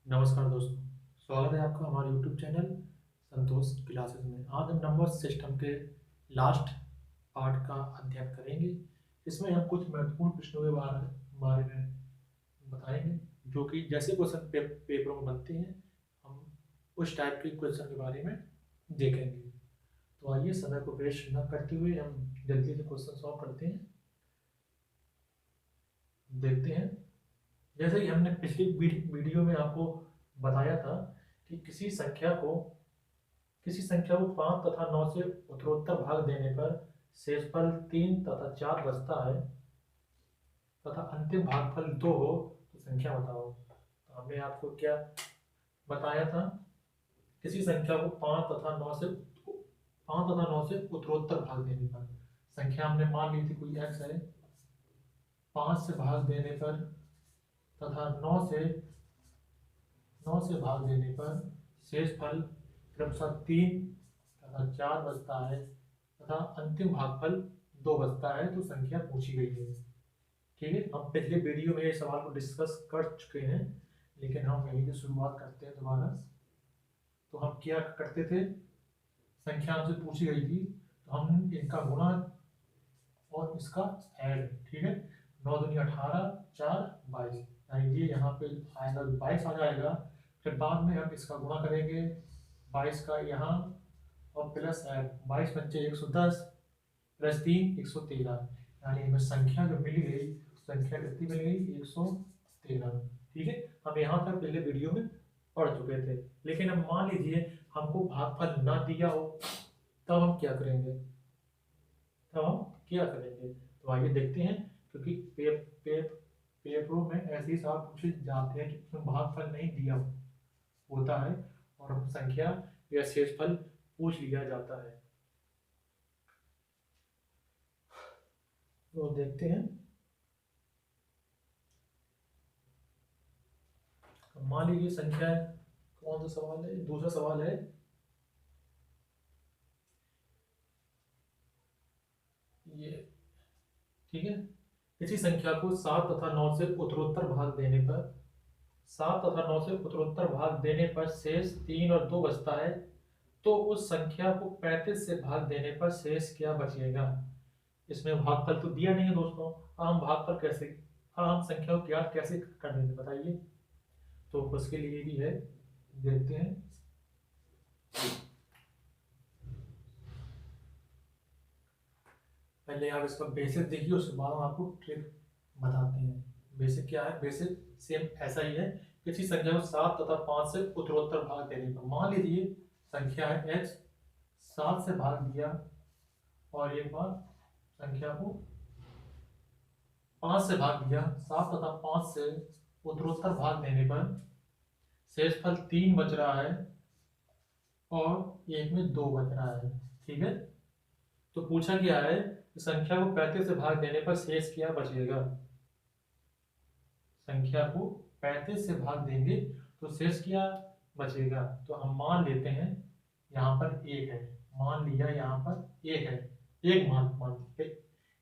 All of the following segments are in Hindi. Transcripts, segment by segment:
नमस्कार दोस्तों। स्वागत है आपका हमारे YouTube चैनल संतोष क्लासेस में। आज हम नंबर सिस्टम के लास्ट पार्ट का अध्ययन करेंगे। इसमें हम कुछ महत्वपूर्ण प्रश्नों के बारे में बताएंगे, जो कि जैसे क्वेश्चन पेपरों में बनते हैं, हम उस टाइप के क्वेश्चन के बारे में देखेंगे। तो आइए, समय को वेस्ट न करते हुए हम जल्दी से क्वेश्चन सॉल्व करते हैं, देखते हैं। जैसे कि हमने पिछली वीडियो में आपको बताया था कि किसी संख्या को 5 तथा 9 से उत्तरोत्तर भाग देने पर शेषफल 3 तथा 4 बचता है तथा अंतिम भागफल 2 हो तो संख्या बताओ। तो हमने आपको क्या बताया था? किसी संख्या को 5 तथा 9 से उत्तरोत्तर भाग देने पर, संख्या हमने मान ली थी कोई x है, 5 से भाग देने पर तथा 9 से भाग देने पर शेषफल क्रमशः 3 तथा 4 बचता है तथा अंतिम भागफल 2 बचता है, तो संख्या पूछी गई है। ठीक है, हम पिछले वीडियो में ये सवाल को डिस्कस कर चुके हैं, लेकिन हम यहीं से शुरुआत करते हैं दोबारा। तो हम क्या करते थे? संख्या हमसे पूछी गई थी तो हम इनका गुणा और इसका ऐड। ठीक है, 9 दूनी 18, 4 22, यानी ये यहाँ पे आएगा 22 आ जाएगा। फिर बाद में हम इसका गुणा करेंगे 22 का यहाँ, और प्लस ऐड 22 पंचे 110 प्लस 3 113, यानी हमें संख्या जो मिल गई, संख्या कितनी मिल गई? 113। ठीक है, हम यहाँ तक पहले वीडियो में पढ़ चुके थे। लेकिन अब मान लीजिए हमको भागफल ना दिया हो, तब हम क्या करेंगे? तो आइए देखते हैं। क्योंकि पेपरों में ऐसे ही सवाल पूछे जाते हैं कि उसमें भागफल नहीं दिया होता है और हम संख्या या शेषफल पूछ लिया जाता है। तो देखते हैं। मान लीजिए संख्या, कौन सा सवाल है? दूसरा सवाल है, ये। ठीक है, किसी संख्या को 7 तथा 9 से उत्तरोत्तर भाग देने पर 7 तथा 9 से उत्तरोत्तर भाग देने पर शेष 3 और 2 बचता है, तो उस संख्या को 35 से भाग देने पर शेष क्या बचेगा? इसमें भागफल तो दिया नहीं है दोस्तों। हम भागफल कैसे, हम संख्या को ज्ञात कैसे कर देंगे बताइए? तो उसके लिए भी है, देखते हैं। पहले आप इसका बेसिक देखिए, उसके बाद हम आपको ट्रिक बताते हैं। बेसिक क्या है? बेसिक सेम ऐसा ही है। किसी संख्या को 7 तथा 5 से उत्तरोत्तर भाग देने पर, मान लीजिए संख्या है x, 7 से भाग दिया और एक बार संख्या को 5 से भाग दिया। 7 तथा 5 से उत्तरोत्तर भाग देने पर शेषफल 3 बच रहा है और एक में 2 बच रहा है। ठीक है, तो पूछा गया है संख्या को 35 से भाग देने पर शेष क्या बचेगा? संख्या को 35 से भाग देंगे तो शेष क्या बचेगा? तो हम मान लेते हैं यहाँ पर एक है, मान लिया यहाँ पर एक है, एक मान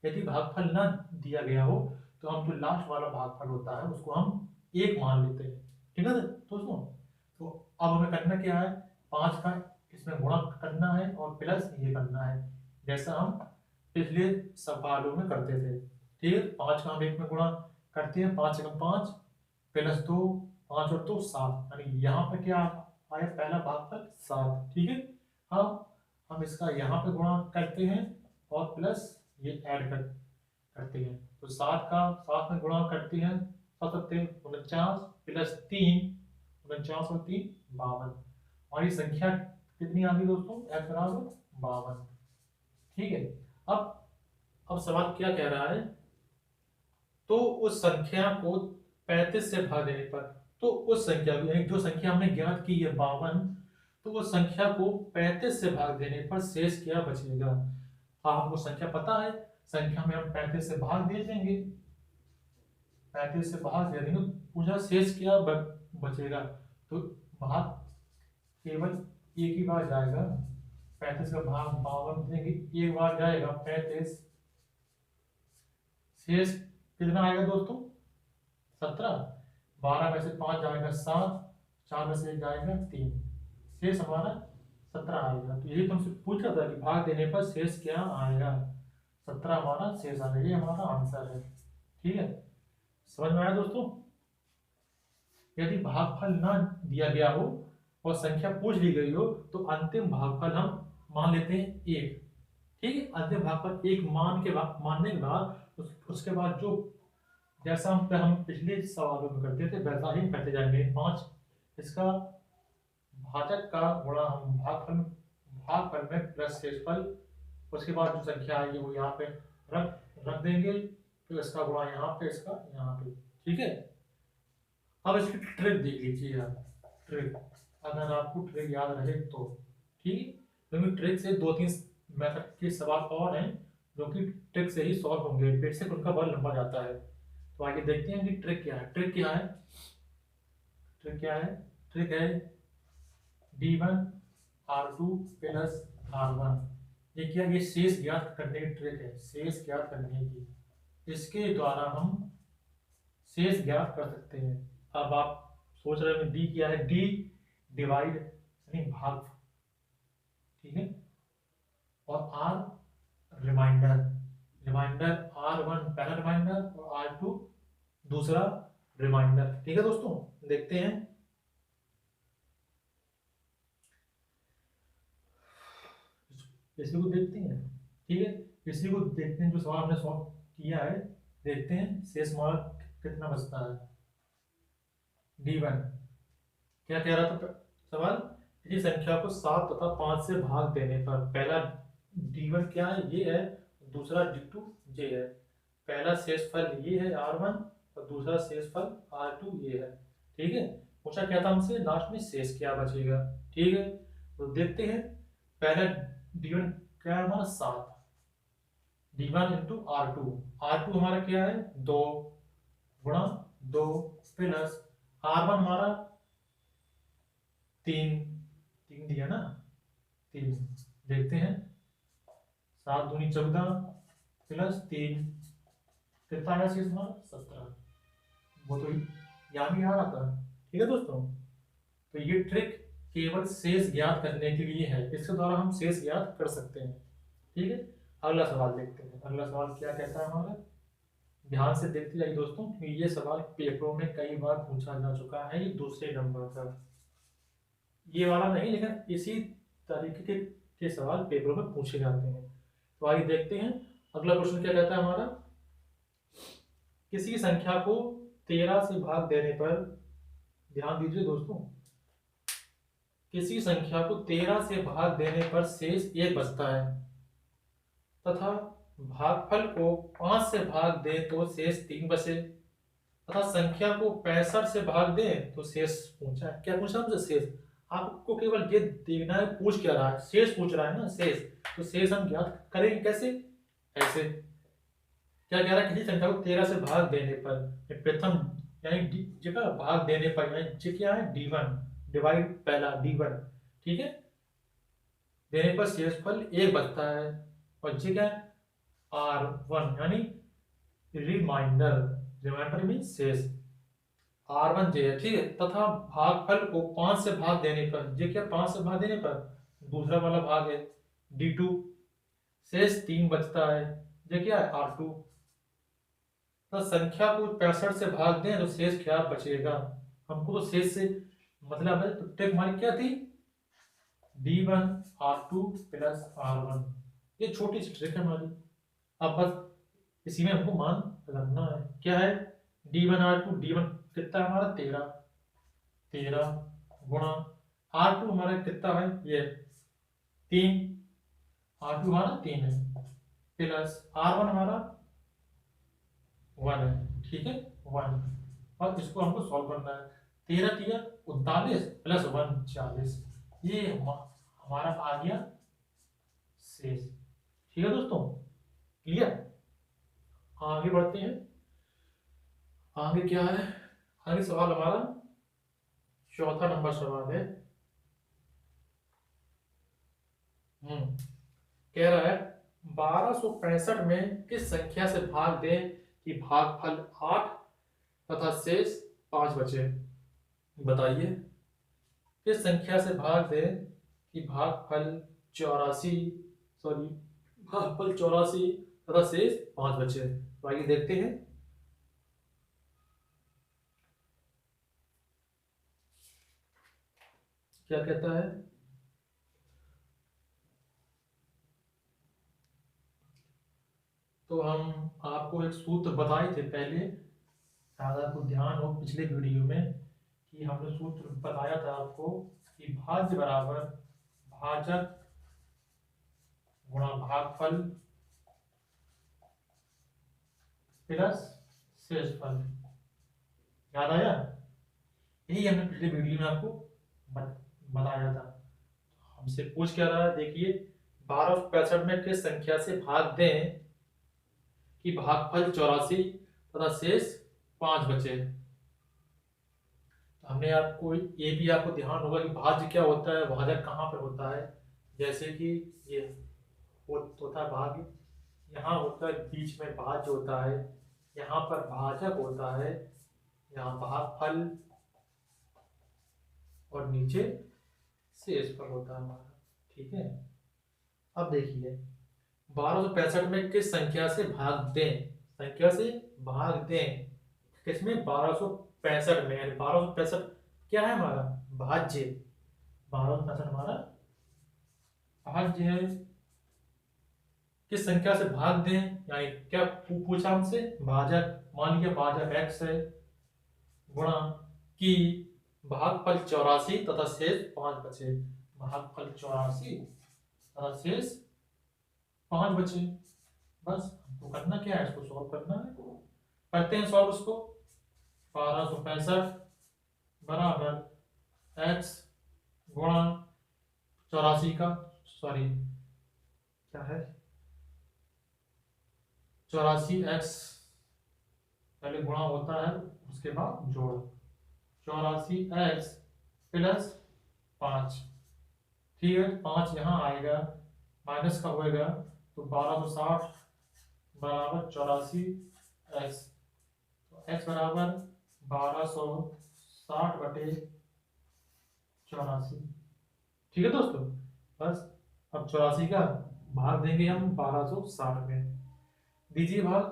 यदि भागफल ना दिया गया हो तो हम जो लास्ट वाला भागफल होता है उसको हम एक मान लेते हैं। ठीक है दोस्तों, तो अब हमें करना क्या है? 5 का इसमें गुणा करना है और प्लस ये करना है, जैसा हम पिछले सवालों में करते थे। ठीक है, 5 का हम एक में गुणा करते हैं, 5 एकम 5 प्लस 2, 5 और 2 7, यानी यहाँ पे क्या आया? पहला भागफल 7। ठीक है, हम इसका यहाँ पे गुणा करते हैं और प्लस ये ऐड करते हैं। तो 7 का 7 में गुणा करते हैं, 7 49 प्लस 3, 49 और 3 52। और ये संख्या कितनी आ गई दोस्तों? x बराबर 52। ठीक है, अब सवाल क्या कह रहा है? तो उस संख्या को 35 से भाग देने पर, तो उस संख्या को, यानी जो संख्या हमने ज्ञात की है 52, तो उस संख्या को 35 से भाग देने पर शेष क्या बचेगा? हाँ, हमको संख्या पता है, संख्या में हम 35 से भाग दे देंगे, 35 से भाग दे देंगे, पूछा शेष क्या बचेगा? तो भाग केवल एक ही बार जाएगा, 35 का भाग 52 देंगे, एक बार जाएगा 35, शेष कितना आएगा दोस्तों? 17। 12 में से 5 जाएगा 7, 4 में से 1 जाएगा 3, शेष हमारा 17 आएगा। तो यही तुमसे पूछ रहा था कि भाग देने पर शेष क्या आएगा, 17 हमारा शेष आएगा, ये हमारा आंसर है। ठीक है, समझ में आया दोस्तों। यदि भागफल ना दिया गया हो और संख्या पूछ ली गई हो तो अंतिम भागफल हम मान लेते हैं 1। ठीक है, अंतिम भागफल 1 मानने के बाद उसके बाद जो जैसा हम पिछले सवालों में करते थे वैसा ही करते जाएंगे। 5 इसका भाजक का गुणा हम भागफल में प्लस शेषफल, उसके बाद जो संख्या आएगी वो यहाँ पे रख देंगे, तो इसका गुणा यहाँ पे, इसका यहाँ पे। ठीक है, अब इसकी ट्रिक देख लीजिए आप। ट्रिक, अगर आपको ट्रिक याद रहे तो ठीक है, क्योंकि ट्रिक से 2-3 मेथड के सवाल और हैं जो कि ट्रिक से ही सॉल्व होंगे, फिर से उनका बहुत लंबा जाता है। तो आगे देखते हैं कि ट्रिक क्या है। ट्रिक क्या है, ट्रिक क्या है, ट्रिक है d1 r2 प्लस r1। ये क्या, ये शेष ज्ञात करने की ट्रिक है, शेष ज्ञात करने की। इसके द्वारा हम शेष ज्ञात कर सकते हैं। अब आप सोच रहे हो डी क्या है, डी डिवाइड यानी भाग, ठीक है, और आर रिमाइंडर, रिमाइंडर r1 पहला रिमाइंडर और r2 दूसरा रिमाइंडर। ठीक है दोस्तों, देखते हैं। इसी को देखते हैं, ठीक है, इसी को देखते हैं जो सवाल हमने सॉल्व किया है। देखते हैं शेष हमारा कितना बचता है। d1 क्या कह रहा था सवाल, किसी संख्या को 7 तथा 5 से भाग देने पर पहला d1 क्या है, ये है, दूसरा d2 ये है। पहला शेषफल ये है r1 और दूसरा शेषफल r2 ये है। ठीक है, पूछा क्या था हमसे, लास्ट में शेष क्या बचेगा। ठीक है, तो देखते हैं। पहला d1 क्या है हमारा 7, d1 इंटू r2, r2 हमारा क्या है 2 गुणा 2 प्लस r1 हमारा 3 दिया ना, 3। देखते हैं, 7 दूनी 14 प्लस 3 कितना आया शेष हमारा 17। वो तो यहाँ भी आ रहा था। ठीक है दोस्तों, तो ये ट्रिक केवल शेष ज्ञात करने के लिए है, इसके द्वारा हम शेष ज्ञात कर सकते हैं। ठीक है, अगला सवाल देखते हैं। अगला सवाल क्या कहता है हमारा, ध्यान से देखते जाइए दोस्तों, क्योंकि ये सवाल पेपरों में कई बार पूछा जा चुका है। ये दूसरे नंबर का, ये वाला नहीं, लेकिन इसी तरीके के सवाल पेपरों में पूछे जाते हैं। तो आइए देखते हैं। अगला क्वेश्चन क्या कहता है हमारा, किसी संख्या को 13 से भाग देने पर, ध्यान दीजिए दोस्तों, किसी संख्या को 13 से भाग देने पर शेष 1 बचता है तथा भागफल को 5 से भाग दे तो शेष 3 बचे, तथा संख्या को 65 से भाग दे तो शेष पूछा है। क्या पूछा हमसे, शेष। आपको केवल ये देखना है पूछ क्या रहा है, शेष पूछ रहा है ना, शेष। तो शेष हम ज्ञात करेंगे कैसे, ऐसे। क्या कह रहा है, किसी संख्या को 13 से भाग देने पर, प्रथम यानी जगह भाग देने पर, यानी क्या है d1 डिवाइड पहला d1, ठीक है, देने पर शेषफल 1 बचता है, और जी क्या है r1 यानी रिमाइंडर, रिमाइंडर मीन शेष r1 जे है। ठीक है, तथा भागफल को 5 से भाग देने पर, ये क्या 5 से भाग देने पर दूसरा वाला भाग है d2, शेष 3 बचता है, ये क्या है r2। तो संख्या को 65 से भाग दें तो शेष क्या बचेगा, हमको तो शेष से मतलब है। तो ट्रिक हमारी क्या थी, d1 r2 प्लस r1, ये छोटी सी ट्रिक है हमारी। अब बस इसी में हमको मान रखना है, क्या है d1 r2, d1 कितना है हमारा 13 गुणा r2 हमारा कितना है ये 3, r2 हमारा 3 है, प्लस r1 हमारा 1 है। ठीक है 1, और इसको हमको सॉल्व करना है। 13 3 39 प्लस 1 40, ये हमारा आ गया शेष। ठीक है दोस्तों, क्लियर। आगे बढ़ते हैं। आगे क्या है, आगे सवाल हमारा चौथा नंबर सवाल है। कह रहा है 1265 में किस संख्या से भाग दें कि भागफल 8 तथा शेष 5 बचे, बताइए। किस संख्या से भाग दें कि भागफल 84, सॉरी भागफल 84 तथा शेष 5 बचे। तो आइए देखते हैं। क्या कहता है। तो हम आपको एक सूत्र बताए थे पहले, शायद आपको ध्यान हो पिछले वीडियो में कि हमने सूत्र बताया था आपको कि भाज्य बराबर भाजक गुणा भागफल प्लस शेषफल। याद आया? यही हमने पिछले वीडियो में आपको बताया था। हमसे पूछ क्या रहा है, देखिए 1265 में किस संख्या से भाग दें कि भागफल 84 तथा शेष 5 बचे। तो हमने आपको ये भी आपको ध्यान होगा कि भाज्य क्या होता है, भाजक कहाँ पर होता है। जैसे कि ये होता है भाग्य, यहाँ होता है बीच में भाज्य होता है, यहाँ पर भाजक होता है, यहाँ भागफल और नीचे शेषफल होता है हमारा। ठीक है। अब देखिए 1265 में किस संख्या से भाग दें, संख्या से भाग दें किसमें, 1265 में। यानी 1265 क्या है हमारा, भाज्य। 1265 हमारा भाज्य है। किस संख्या से भाग दें, यानी क्या पूछा हमसे, भाजक। मान लिया भाजक x है, गुणा की भागफल 84 तथा शेष 5 बचे। भागफल 84 तथा शेष 5 बचे। बस हमको करना क्या है, इसको सॉल्व करना है। करते हैं सॉल्व उसको। 1265 बराबर x गुणा 84 का, सॉरी क्या है, 84x पहले गुणा होता है उसके बाद जोड़। 84x plus 5। ठीक है, 5 यहाँ आएगा, माइनस का होएगा तो 1260 बराबर 84x। तो x बराबर 1260 बटे 84। ठीक है दोस्तों। बस अब 84 का भाग देंगे हम 1260 में। दीजिए भाग,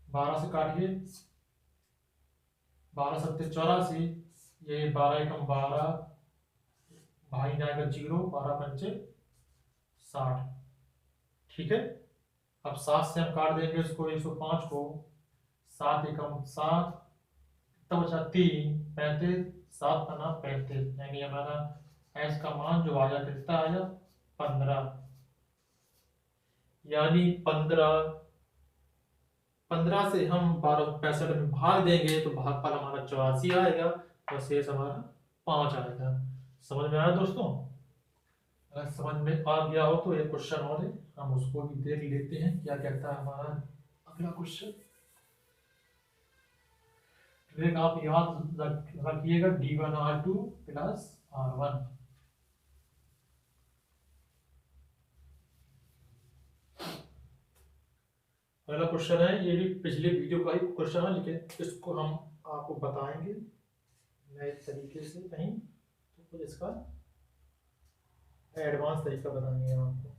12 से काटिए, 12 सत्ते 84, ये 12 एकम 12, भाई जाएगा 0, 12 पंचे 60। ठीक है। अब 7 से हम काट देंगे इसको, 105 को, 7 एकम 7, तब बचा 3, 35, 7 पन्ना 35, यानी हमारा एस का मान जो आया कितना आया, 15। यानी 15 से हम 1265 में भाग देंगे तो भागफल हमारा 84 आएगा और शेष हमारा 5 आएगा। समझ में आया दोस्तों? अगर समझ में आ गया हो तो एक क्वेश्चन और है, हम उसको भी देख लेते हैं क्या कहता है हमारा अगला क्वेश्चन। एक आप याद रखिएगा, D1R2 प्लस R1। अगला क्वेश्चन है, ये भी पिछले वीडियो का ही क्वेश्चन है, लेकिन इसको हम आपको बताएंगे नए तरीके से कहीं, तो कुछ इसका एडवांस तरीका बताएंगे हम आपको।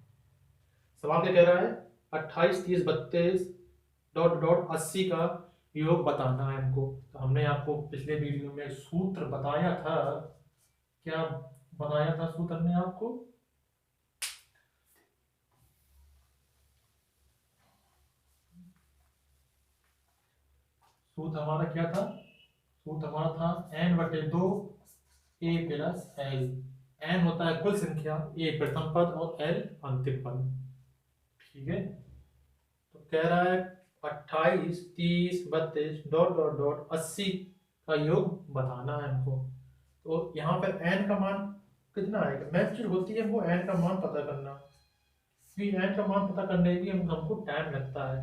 सवाल क्या कह रहा है, 28, 30, 32 डॉट डॉट 80 का योग बताना है हमको। तो हमने आपको पिछले वीडियो में सूत्र बताया था, क्या बताया था सूत्र ने आपको, सूत्र हमारा क्या था, सूत्र हमारा था n/2 a plus l। n होता है कुल संख्या, a प्रथम पद और l अंतिम पद। ठीक है। तो कह रहा है 28, 30, 32 डॉट डॉट डॉट 80 का योग बताना है हमको। तो यहाँ पर n का मान कितना आएगा, मैथ जो होती है वो n का मान पता करना। फिर n का मान पता करने के लिए हमको टाइम लगता है,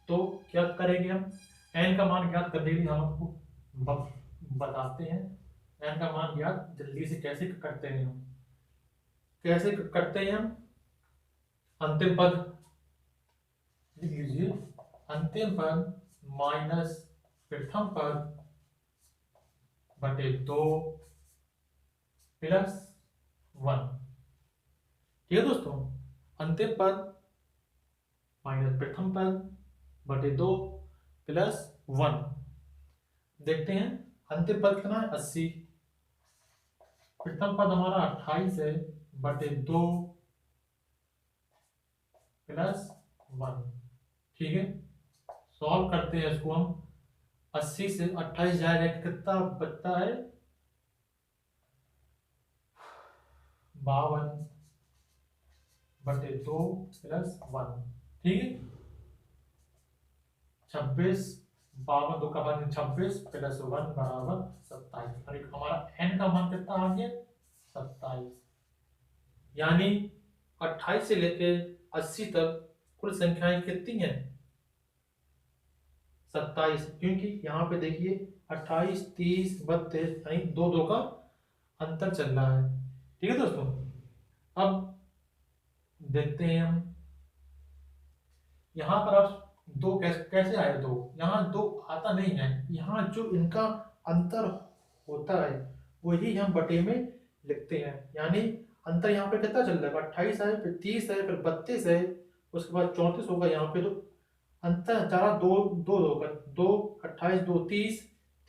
तो क्या करेंगे हम, n का मान ज्ञात करने के लिए हम आपको बताते हैं। n का मान ज्ञात जल्दी से कैसे करते हैं हम, कैसे करते हैं हम, अंतिम पद लिख लीजिए, अंतिम पद माइनस प्रथम पद बटे 2 प्लस 1। ठीक है दोस्तों, अंतिम पद माइनस प्रथम पद बटे 2 प्लस 1। देखते हैं अंतिम पद कितना है 80, प्रथम पद हमारा 28 है बटे 2 प्लस 1। ठीक है, सॉल्व करते हैं इसको हम। 80 से 28 जाएगा कितना बचता है 52 बटे 2 प्लस 1। ठीक है, 26, 52 2 का मान 26 प्लस 1 बराबर 27। और हमारा n का मान कितना आ गया 27। यानी 28 से लेकर 80 तक कुल संख्याएं कितनी हैं 27। क्योंकि यहाँ पे देखिए 28, 30, 32 यानी 2 का अंतर चल रहा है। ठीक है दोस्तों, अब देखते हैं हम यहाँ पर अब 2 कैसे आए 2, यहाँ 2 आता नहीं है। यहाँ जो इनका अंतर होता है वही हम बटे में लिखते हैं। यानी अंतर यहाँ पे कितना चल रहा है 28 है, फिर 30 है, फिर 32 है, उसके बाद 34 होगा। यहाँ पे तो अंतर चारा 2 2 2 का 2 28 2 30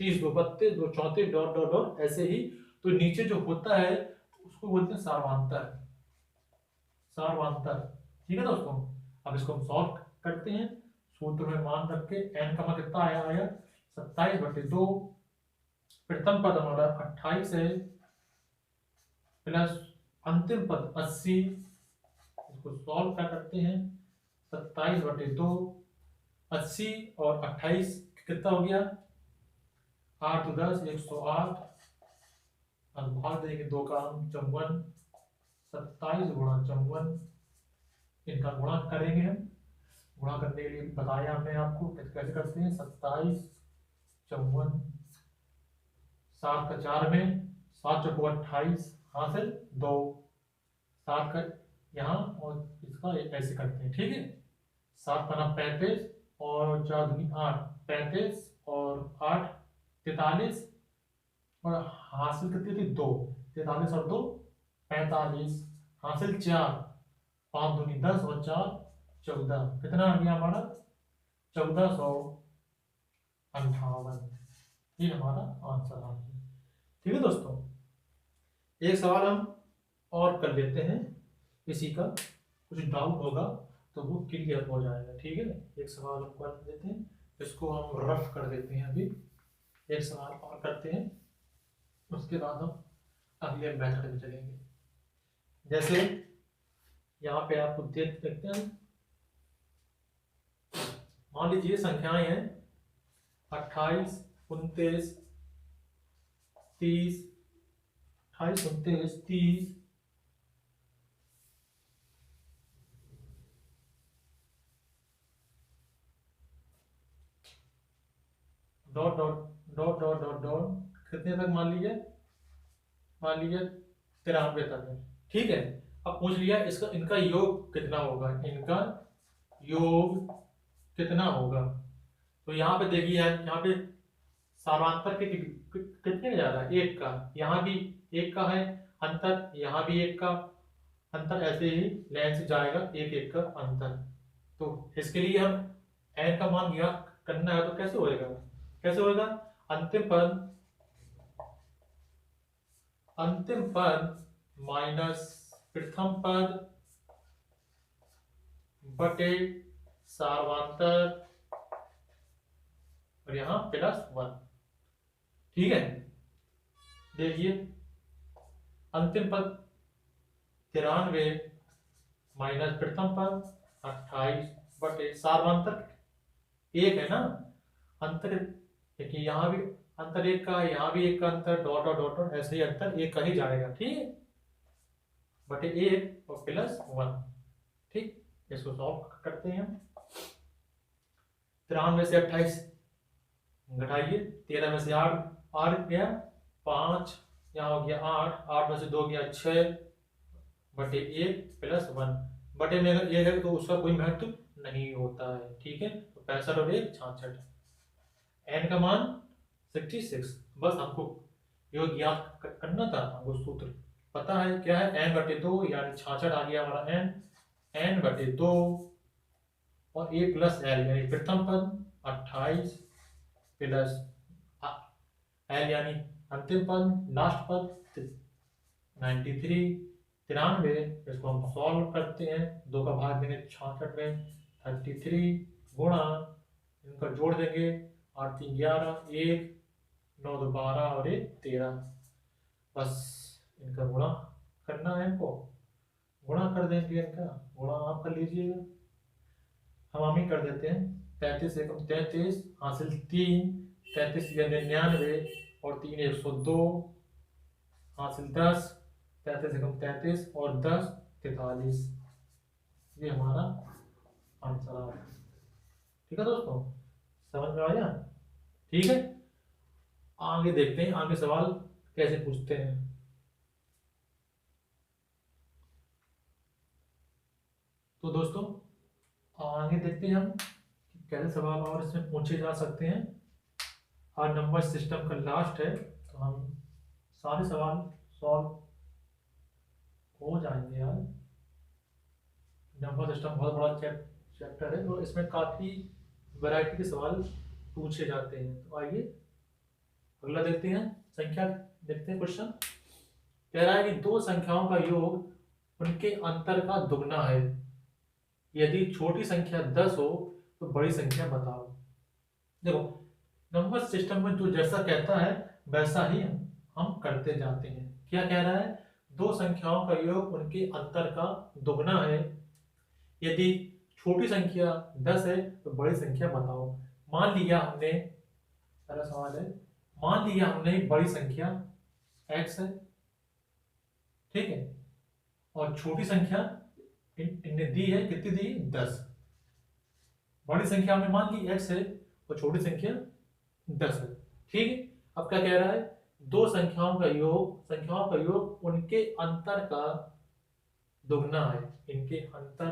30 2 32 2 34 डॉट डॉट डॉट ऐसे ही। तो नीचे जो होता है उसको बोलते हैं सार्वधातर। सार्वधातर। ठीक है दोस्तों, अब इसको हम सॉल्व करते हैं। सूत्र में मान रख के n का मान कितना आया 27 बटे 2। प्रथम पद हमारा 28 है प्लस अंतिम पद 80। इसको सॉल्व क्या करते हैं 27 बटे 2, 80 और 28 कितना हो गया 8 तो 10 108। भाग देंगे 2 का हम 54, 27 गुणा 54, इनका गुणा करेंगे हम। गुणा करने के लिए बताया हमने आपको कैसे करते हैं 27 54, 7 का 4 में 7 चौको 28 हासिल 2, 7 का यहाँ और इसका ऐसे करते हैं। ठीक है, 7 का 35 और 4 दूनी 8, 35 और 8 43 और हासिल कितनी थी 2, 43 और 2 45 हासिल 4, 5 दूनी 10 और 4 14। कितना आ गया हमारा 1458। ये हमारा आंसर आ गया। ठीक है दोस्तों, एक सवाल हम और कर लेते हैं, किसी का कुछ डाउट होगा तो वो क्लियर हो जाएगा। ठीक है, एक सवाल हम कर लेते हैं, इसको हम रफ कर देते हैं। अभी एक सवाल और करते हैं, उसके बाद हम अगले मेथड में चलेंगे। जैसे यहाँ पे आपको देखते हैं, मान लीजिए संख्याएं हैं 28 29 30, 28 29 30, dot dot dot dot dot dot कितने तक मान लीजिए 93 तक है। ठीक है, अब पूछ लिया इसका इनका योग कितना होगा, इनका योग कितना होगा। तो यहाँ पे देखिए यहाँ पे सार्वधातर के कितने जा रहा है 1 का, यहाँ भी 1 का है अंतर, यहाँ भी 1 का अंतर, ऐसे ही लाइन से जाएगा 1 1 का अंतर। तो इसके लिए हम n का मान ज्ञात करना है तो कैसे होएगा, कैसे होएगा अंतिम पद माइनस प्रथम पद बटे सार्वधातर और यहाँ प्लस 1। ठीक है, देखिए अंतिम पद 93 माइनस प्रथम पद 28 बटे सार्वधातर 1 है ना, अंतर देखिए यहाँ भी अंतर 1 का, यहाँ भी 1 का अंतर, डॉट डॉट डॉट डॉट ऐसे ही अंतर 1 का ही जाएगा। ठीक है, बटे 1 और प्लस 1। ठीक, इसको सॉल्व करते हैं। 93 से 28 घटाइए, 13 में से 8 गया 5, यहाँ हो गया 8, 8 में से 2 गया 6 बटे 1 प्लस 1। बटे में अगर 1 है तो उसका कोई महत्व नहीं होता है। ठीक है, तो 65 और 1 66, n का मान 66। बस हमको योग याद करना था हमको, सूत्र पता है क्या है, n बटे 2 यानी 66 आ गया हमारा n बटे 2 और a प्लस l यानी प्रथम पद 28 प्लस l यानी अंतिम पद लास्ट पद 93 93। इसको हम सॉल्व करते हैं, 2 का भाग देंगे 66 में 33 गुणा इनका जोड़ देंगे 8 3 11 1 9 2 12 और 1 13। बस इनका गुणा करना है, इनको गुणा कर देंगे, इनका गुणा आप कर लीजिएगा, हम ही कर देते हैं। 33 एकम 33 हासिल 3 33 या 99 और 3 102 हासिल 10 33 एकम 33 और 10 43। ये हमारा आंसर आ रहा है। ठीक है दोस्तों, समझ में आया? ठीक है, आगे देखते हैं आगे सवाल कैसे पूछते हैं। तो दोस्तों आगे देखते हैं हम कि कैसे सवाल और इसमें पूछे जा सकते हैं। आज नंबर सिस्टम का लास्ट है, तो हम सारे सवाल सॉल्व हो जाएंगे यार। नंबर सिस्टम बहुत बड़ा चैप्टर है और इसमें काफी वैरायटी के सवाल पूछे जाते हैं। तो आइए अगला देखते हैं, संख्या देखते हैं। क्वेश्चन कह रहा है कि दो संख्याओं का योग उनके अंतर का दुगना है, यदि छोटी संख्या 10 हो तो बड़ी संख्या बताओ। देखो नंबर सिस्टम में जो जैसा कहता है वैसा ही हम करते जाते हैं। क्या कह रहा है, दो संख्याओं का योग उनके अंतर का दुगना है, यदि छोटी संख्या 10 है तो बड़ी संख्या बताओ। मान लिया हमने, पहला सवाल है, मान लिया हमने बड़ी संख्या x है, ठीक है, और छोटी संख्या इनने दी है, कितनी दी? 10। बड़ी संख्या हमने मान ली x है और छोटी संख्या 10 है, ठीक है। अब क्या कह रहा है, दो संख्याओं का योग उनके अंतर का दुगना है। इनके अंतर,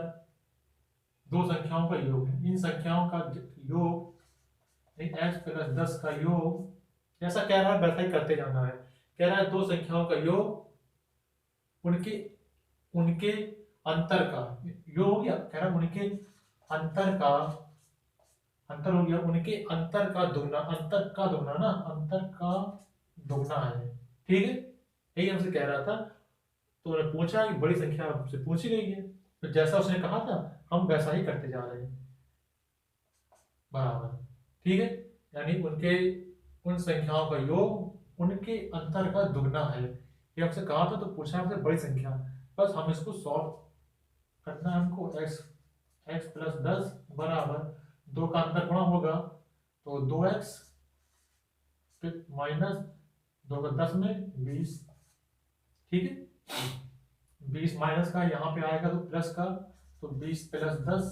दो संख्याओं का योग है, इन संख्याओं का योग x प्लस 10 का योग, जैसा कह रहा है वैसा ही करते जाना है। कह रहा है दो संख्याओं का योग उनके उनके अंतर का योग हो गया, कह रहा है उनके अंतर का, अंतर हो गया, उनके अंतर का दुगना, अंतर का दुगना ना, अंतर का दुगना है, ठीक है, यही हमसे कह रहा था। तो उन्होंने पूछा कि बड़ी संख्या से पूछी गई है, तो जैसा उसने कहा था हम वैसा ही करते जा रहे हैं, बराबर, ठीक है। यानी उनके उन संख्याओं का योग उनके अंतर का दुगना है, ये हमसे कहा था, तो पूछा हमसे बड़ी संख्या, बस हम इसको सॉल्व करना है हमको। x प्लस 10 बराबर 2 का अंतर गुणा होगा तो 2x माइनस 2 का 10 में 20, ठीक है। 20 माइनस का यहाँ पे आएगा तो प्लस का, तो 20 प्लस 10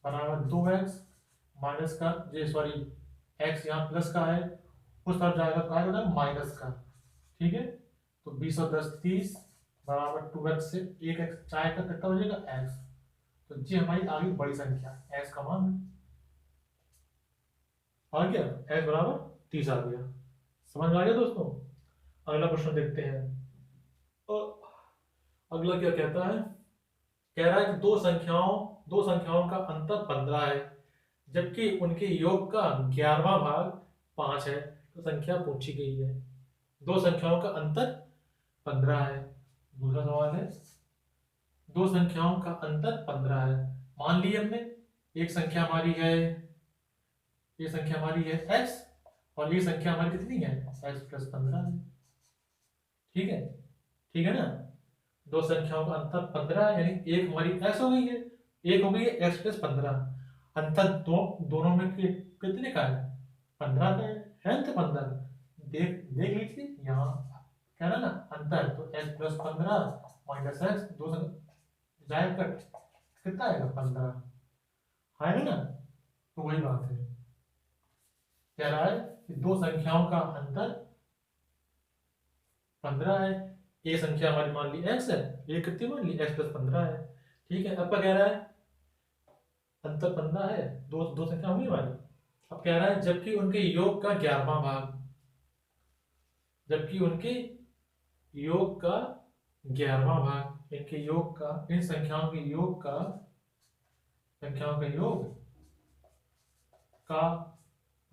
बराबर 2x माइनस का, ये सॉरी x यहाँ प्लस का है, उस तरफ जाएगा तो आएगा माइनस का, ठीक है। तो 20 और 10 30 बराबर 2x से 1x चाहे का कितना हो जाएगा x, तो जी हमारी आ गई बड़ी संख्या, x का मान आ गया, x बराबर 30 आ गया। समझ में आ गया दोस्तों? अगला प्रश्न देखते हैं। अगला क्या कहता है, कह रहा है कि दो संख्याओं का अंतर 15 है, जबकि उनके योग का 11वां भाग 5 है, तो संख्या पूछी गई है। दो संख्याओं का अंतर 15 है। दूसरा सवाल है, दो संख्याओं का अंतर 15 है, मान लिया हमने एक संख्या हमारी है, ये संख्या हमारी है x और ये संख्या हमारी कितनी है, x प्लस 15 है, ठीक है ना। दो संख्याओं का अंतर 15 है, यानी एक हमारी x हो गई है, एक हो गई है x प्लस 15, अंतर दोनों में कितने का है, 15 का है तो 15, देख लीजिए यहाँ क्या ना अंतर, तो x प्लस 15 माइनस x, दो जाए कट कितना आएगा 15 आएगा ना। तो वही बात है, कह रहा है कि दो संख्याओं का अंतर 15 है, ये संख्या हमारी मान ली x है, ये कितनी मान ली x प्लस 15 है, ठीक है। अब क्या कह रहा है, अंतर 15 है, दो दो संख्या होगी हमारी। अब कह रहा है जबकि उनके योग का 11वां भाग, जबकि उनके योग का 11वां भाग, इनके योग का, इन संख्याओं के योग का, संख्याओं के योग का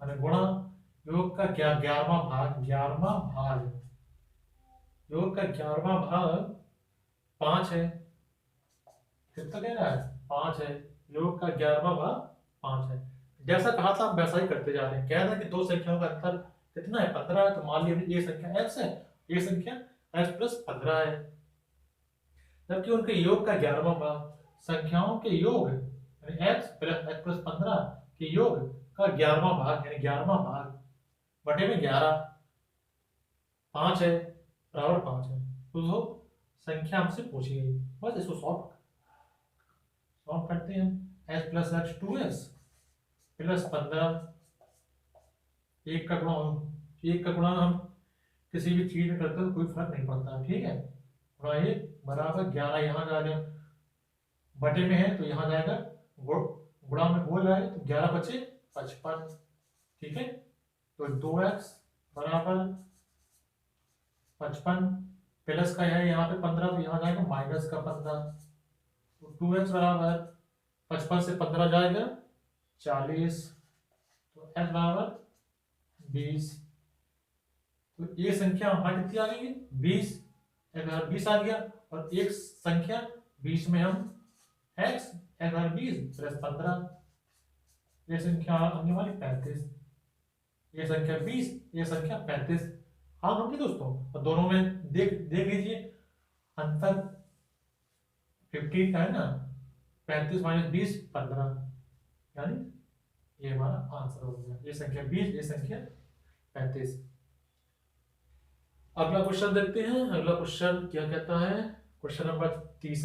गुणा योग का 11वां भाग, 11वां भाग, योग का 11वां भाग 5 है। कितना कह रहा है? 5 है। योग का 11वां भाग 5 है। जैसा कहा था हम वैसा ही करते जा रहे हैं। कह रहा है कि दो संख्याओं का अंतर कितना है? 15 है। तो मान लीजिए ये संख्या x है, ये संख्या x प्लस 15 है। जबकि उनके योग का 11वां भाग, संख्याओं के योग यानी x प्लस 15 के योग का 11वां भाग यानी 11वां भाग बटे में 11 5 है, बराबर 5 है। तो जो संख्या हमसे पूछी गई, बस इसको सॉल्व करते हैं। x plus x 2x plus 15, एक का गुणा हम किसी भी चीज में करते हैं तो कोई फर्क नहीं पड़ता, ठीक है। गुणा 1 बराबर 11, यहाँ जाएगा बटे में है तो यहाँ जाएगा गुणा में बोल रहा है तो 11 बचे 55, ठीक है। तो 2x बराबर 55 प्लस का है यहाँ पे 15 तो यहाँ जाएगा माइनस का 15, तो 2x बराबर 55 से 15 जाएगा 40, तो x बराबर 20। तो ये संख्या हमारी कितनी आ गई? 20, 20 आ गया। और एक संख्या बीच में हम x 20 प्लस 15, ये संख्या आने वाली 35, ये संख्या 20, ये संख्या 35। हाँ होंगे दोस्तों, और दोनों में देख लीजिए अंतर 15 का है ना, 35 माइनस 20 15, यानी ये हमारा आंसर हो गया। ये संख्या 20, ये संख्या 35। अगला क्वेश्चन देखते हैं। अगला क्वेश्चन क्या कहता है? क्वेश्चन नंबर 3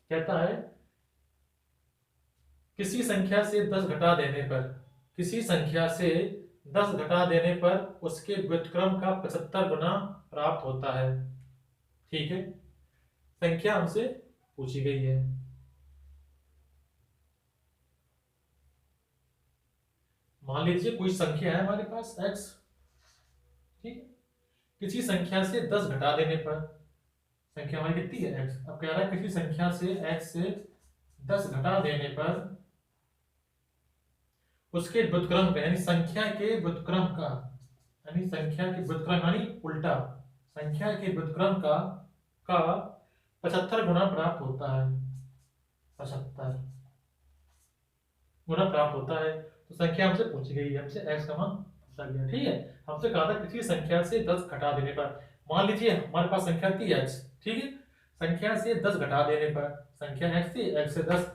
कहता है किसी संख्या से 10 घटा देने पर, किसी संख्या से 10 घटा देने पर उसके व्युत्क्रम का 75 गुना प्राप्त होता है, ठीक है। संख्या हमसे पूछी गई है। मान लीजिए कोई संख्या है हमारे पास x, ठीक है। किसी संख्या से 10 घटा देने पर, संख्या हमारी कितनी है? x। अब कह रहा है किसी संख्या से x से 10 घटा देने पर उसके व्युत्क्रम का यानी संख्या के व्युत्क्रम का, यानी संख्या के व्युत्क्रम यानी उल्टा, संख्या के व्युत्क्रम का 75 गुना प्राप्त होता है, 75 गुना प्राप्त होता है। तो संख्या हमसे पूछी गई है, हमसे x का मान पूछा गया, ठीक है। हमसे कहा था किसी संख्या से 10 घटा देने पर, मान लीजिए हमारे पास संख्या थी x, ठीक है। संख्या से 10 घटा देने पर, संख्या x थी, x से 10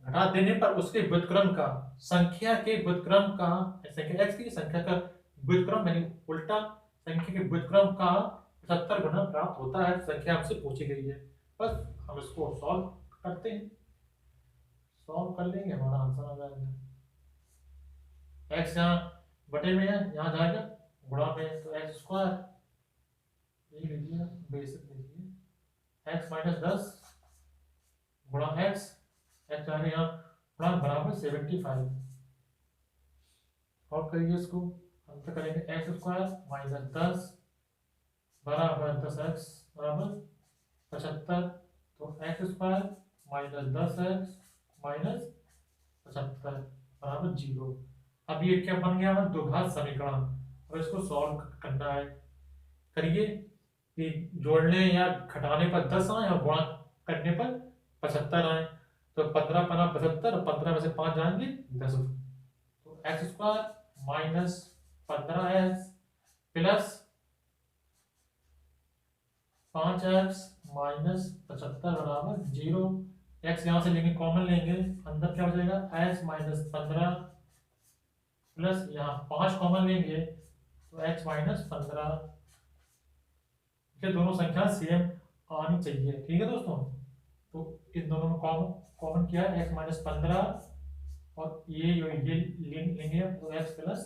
घटा देने पर उसके व्युत्क्रम का, संख्या के व्युत्क्रम का, संख्या x की संख्या का व्युत्क्रम यानी उल्टा, संख्या के व्युत्क्रम का 75 गुना प्राप्त होता है। संख्या हमसे पूछी गई है, बस हम इसको सॉल्व करते हैं। सॉल्व कर लेंगे, हमारा आंसर आ जाएगा। x यहाँ बटे में है, यहाँ जाएगा गुणा में, तो एक्स स्क्वायर ये लीजिए, बेसिक लीजिए, x माइनस 10 गुणा x, x जाएगा यहाँ गुणा बराबर 75। और करिए इसको, हम तो करेंगे एक्स स्क्वायर माइनस 10 बराबर 10x बराबर 75, तो x square minus 10x minus 75 बराबर 0। अब ये क्या बन गया? द्विघात समीकरण। अब इसको सॉल्व करना है, करिए कि जोड़ने या घटाने पर 10 आए और गुणा करने पर 75 आए, तो 15 पना 75, 15 में से 5 जाएंगे 10, तो x square minus 15x plus 5x minus 75 बराबर 0। x यहां से लेंगे, कॉमन लेंगे, अंदर क्या हो जाएगा? x माइनस 15 प्लस यहाँ 5 कॉमन लेंगे तो x माइनस 15। ये दोनों संख्या सेम आनी चाहिए, ठीक है दोस्तों। तो इन दोनों में कॉमन किया है, x माइनस 15 और ये लेंगे तो x प्लस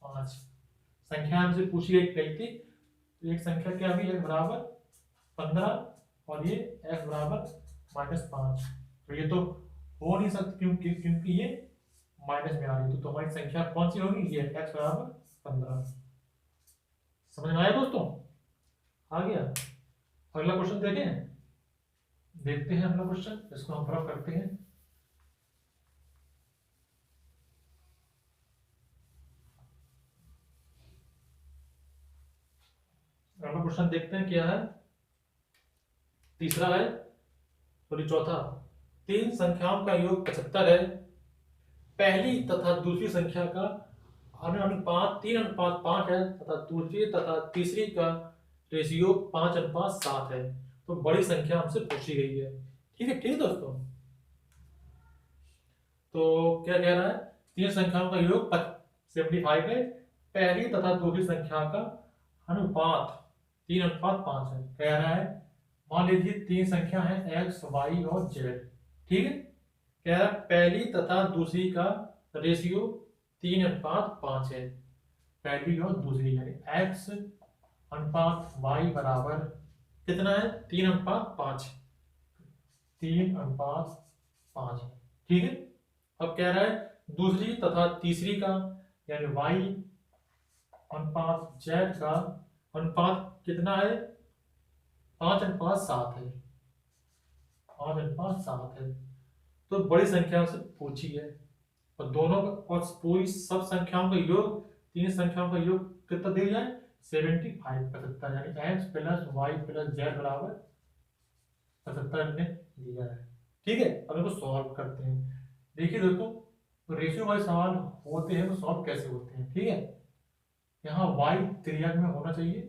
5। संख्या हमसे पूछी गई थी, तो एक संख्या क्या हुई? x बराबर 15 और ये x बराबर माइनस 5। तो ये तो हो नहीं सकती क्योंकि ये माइनस में आ रही है, तो हमारी संख्या कौन सी होगी? ये x बराबर 15। समझ में आया दोस्तों? आ गया? अगला क्वेश्चन देखें, देखते हैं अगला क्वेश्चन, इसको हम रफ करते हैं। अगला क्वेश्चन देखते हैं क्या है। तीसरा है, सॉरी चौथा, तीन संख्याओं का योग 75 है, पहली तथा दूसरी संख्या का अनुपात 3:5 है तथा दूसरी तथा तीसरी का रेशियो 5:7 है। तो बड़ी संख्या हमसे पूछी गई है। ठीक है दोस्तों। तो क्या कह रहा है, तीन संख्याओं का योग 75 है, पहली तथा दूसरी संख्या का अनुपात 3:5 है। कह रहा है मान लीजिए तीन संख्या है x, y और z। ठीक है, कह रहा है पहली तथा दूसरी का रेशियो 3:5 है। पहली और दूसरी यानी x अनुपात y बराबर कितना है, 3:5। 3:5। ठीक है, अब कह रहा है दूसरी तथा तीसरी का यानी y अनुपात z का अनुपात कितना है, 5:7 है। 5:7 है। तो बड़ी संख्या से पूछी है, और दोनों और पूरी सब संख्याओं का योग, तीन संख्याओं का योग कितना दिया जाए, 75 यानी x plus Y plus Z बराबर 75 ने दिया है। ठीक है, अब इनको सॉल्व करते हैं। देखिए दोस्तों, रेशियो वाइज सवाल होते हैं तो सॉल्व कैसे होते हैं। ठीक है, यहाँ y त्रिज्या में होना चाहिए,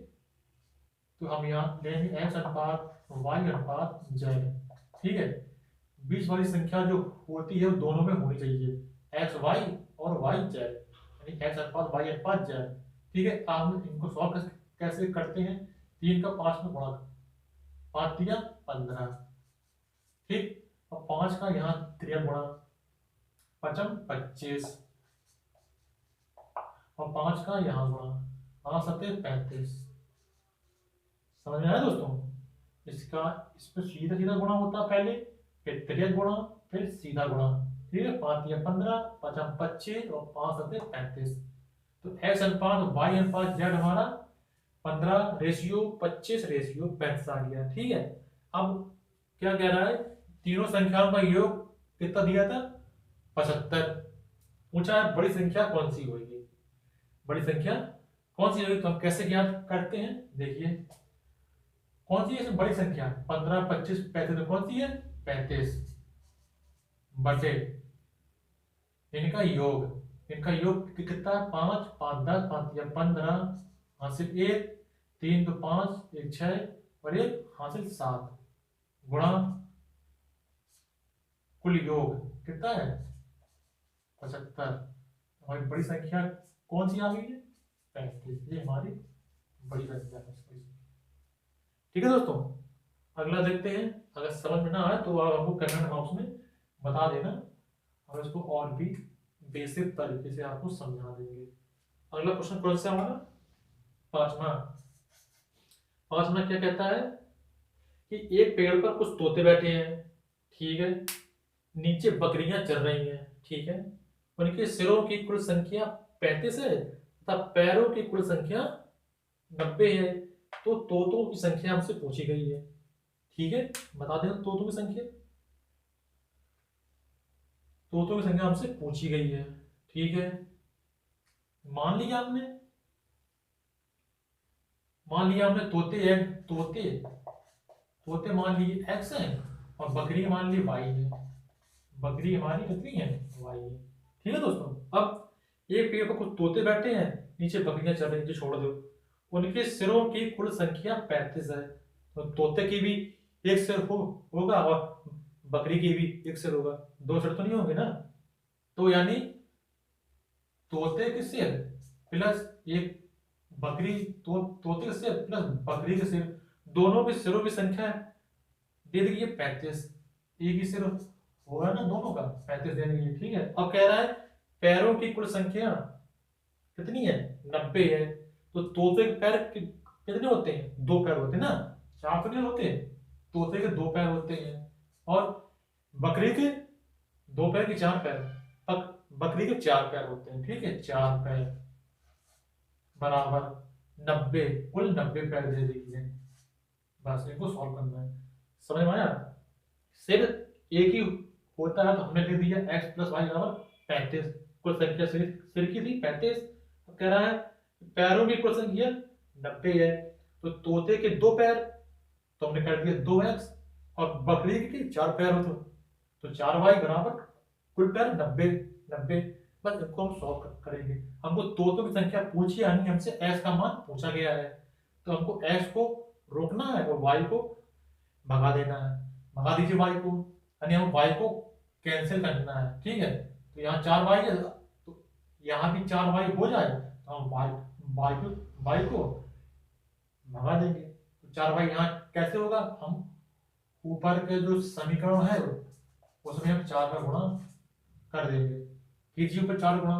तो हम यहाँ लेंगे x अनुपात y अनुपात z। ठीक है, बीच वाली संख्या जो होती है वो दोनों में होनी चाहिए, एक्स वाई और वाई जेड, यानी एक्स अनुपात वाई अनुपात जेड। ठीक है, आप इनको सॉल्व कैसे करते हैं, 3 का 5 में गुणा, 5 दिया 15। ठीक, और 5 का यहाँ 3 गुणा, 5 25, और 5 का यहाँ गुणा, 5 सत्ते 35। समझ में आया दोस्तों? इसका इस पर सीधा सीधा गुणा होता है, पहले फिर त्रियक गुणा, फिर सीधा गुणा। ठीक है, 5 या 15, 5 25 और 5 सत्ते 35। तो x अनुपात y अनुपात z हमारा 15 रेशियो 25 रेशियो 35 आ गया। ठीक है, अब क्या कह रहा है, तीनों संख्याओं का योग कितना दिया था, 75। पूछा है बड़ी संख्या कौन सी होगी, बड़ी संख्या कौन सी होगी, तो हम कैसे ज्ञात करते हैं। देखिए कौन सी है बड़ी संख्या, 15 25 35 में कौन सी है, 35 बटे इनका योग। इनका योग कितना है, 5 5 10 5 या 15, हासिल 1 3 2 5 1 6 और 1 हासिल 7 गुणा कुल योग कितना है, 75। हमारी बड़ी संख्या कौन सी आ गई है, 35। ये हमारी बड़ी संख्या है। ठीक है दोस्तों, अगला देखते हैं। अगर समझ में ना आए तो आप हमको कमेंट बॉक्स में बता देना, और इसको और भी बेसिक तरीके से आपको समझा देंगे। अगला क्वेश्चन कौन सा हमारा, पांचवा क्या कहता है कि एक पेड़ पर कुछ तोते बैठे हैं। ठीक है, नीचे बकरियां चल रही हैं। ठीक है, उनके सिरों की कुल संख्या 35 है तथा पैरों की कुल संख्या 90 है। तो तोतों की संख्या हमसे पूछी गई है। ठीक है, बता देना तोतों की संख्या, तोतों की संख्या हमसे पूछी गई है। ठीक है, मान लिया हमने तोते मान लिए x है और बकरी मान ली y है। बकरी हमारी कितनी है, y है। ठीक है दोस्तों, अब एक पेड़ पर कुछ तोते बैठे हैं, नीचे बकरियां चल रही हैं, छोड़ दो। उनके सिरों की कुल संख्या 35 है। तो तोते की भी एक सिर होगा और बकरी की भी एक सिर होगा, दो सिर तो नहीं होंगे ना। तो यानी तोते के सिर प्लस एक बकरी, तोते के सिर प्लस बकरी के सिर, दोनों के सिरों की संख्या दे देगी 35। एक ही सिर होगा ना दोनों का, 35 दे देंगे। ठीक है, अब कह रहा है पैरों की कुल संख्या कितनी है, 90 है। तो तोते के पैर कितने होते हैं, 2 पैर होते हैं ना, 4 तो नहीं होते। तोते के 2 पैर होते हैं और बकरी के 2 पैर के 4 पैर, बकरी के 4 पैर होते हैं। ठीक है, 4 पैर बराबर 90, कुल 90 पैर दे दीजिए, बस इनको सॉल्व करना है। समझ में आया? सिर्फ एक ही होता है तो हमने लिख दिया x प्लस वाई बराबर 35। कुल संख्या सिर की थी 35, अब कह रहा है पैरों की कुल संख्या 90 है। तो तोते के 2 पैर, तो हमने कर दिया 2x, और बकरी के 4 पैर हो तो 4y बराबर कुल पैर 90। बस इनको हम सॉल्व करेंगे। हमको तोतों की संख्या पूछी, यानी हमसे x का मान पूछा गया है, तो हमको x को रोकना है और y को भगा देना है। भगा दीजिए y को, यानी हम y को कैंसिल करना है। ठीक है, तो यहाँ 4y है, तो यहाँ भी 4y हो जाए, तो हम y को भगा देंगे। तो 4y यहाँ कैसे होगा, हम ऊपर के जो समीकरण है उसमें हम 4 में गुणा कर देंगे। कीजिए ऊपर 4 गुणा,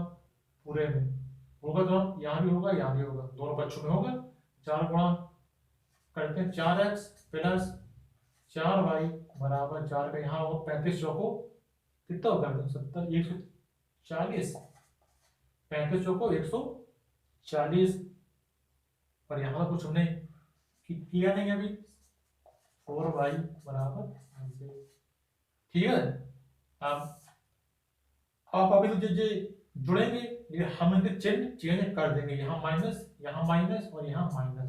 पूरे में होगा तो हम यहाँ भी होगा, यहाँ भी होगा, दोनों पक्षों में होगा। 4 गुणा करते हैं, 4x प्लस 4y बराबर 4 का यहाँ होगा 35 चौको कितना होगा, 70 140, 35 चौको 140, और यहाँ कुछ हमने किया नहीं अभी, 4y बराबर 90। ठीक है, अब आप अभी तो जो जुड़ेंगे, ये हम इनके चिन्ह चेंज कर देंगे, यहाँ माइनस और यहाँ माइनस।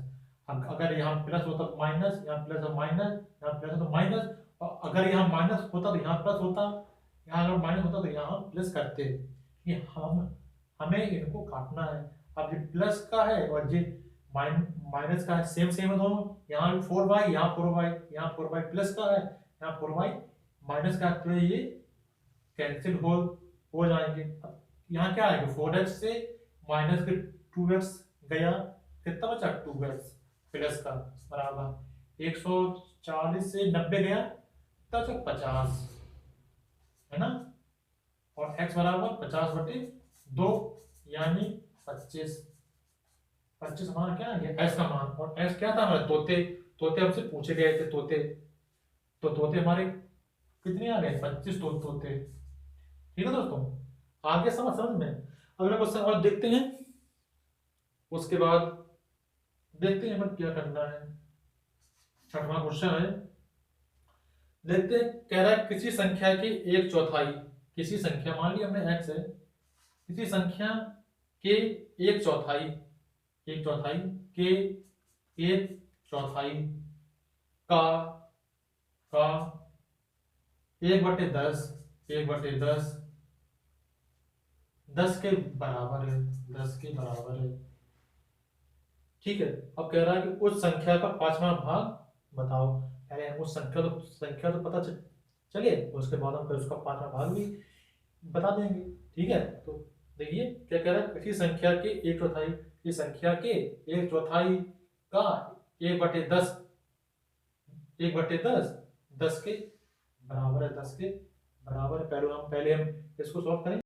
अगर यहाँ प्लस होता तो माइनस, यहाँ प्लस और माइनस, यहाँ प्लस तो माइनस, और अगर यहाँ माइनस होता तो यहाँ प्लस होता, यहाँ अगर माइनस होता तो यहाँ प्लस करते। ये हमें इनको काटना है। अब ये प्लस का है और ये माइनस का है, सेम है दोनों। यहाँ 4y, यहाँ 4y, यहाँ 4y प्लस का है, यहाँ 4y माइनस का है, तो ये कैंसिल हो जाएंगे। यहाँ क्या आएगा, 4x से माइनस के 2x गया, कितना बचा 2x प्लस का बराबर 140 से 90 गया, तब 50 है ना, और x बराबर 50/2 यानी 25। 25 हमारा क्या है, s का मान, और s क्या था हमारे तोते हमसे पूछे गए थे तोते, तो तोते हमारे कितने आ गए, 25 तोते। ठीक है दोस्तों, आगे समझ में। अगला क्वेश्चन और देखते हैं, उसके बाद देखते हैं हमें क्या करना है। 6वां क्वेश्चन है, देखते हैं। कह रहा है किसी संख्या की 1/4, किसी संख्या, मान लिया हमने x है, किसी संख्या के 1/4 के 1/4 का 1/10 10 के बराबर है, 10 के बराबर है। ठीक है, अब कह रहा है कि उस संख्या का 5वां भाग बताओ। अरे उस संख्या तो पता चले, उसके बाद हम फिर उसका 5वां भाग भी बता देंगे। ठीक है, तो देखिए क्या कह रहा है, किसी संख्या के 1/4, इस संख्या के 1/4 का 1/10 10 के बराबर है, 10 के बराबर है। पहले हम इसको सॉल्व करें।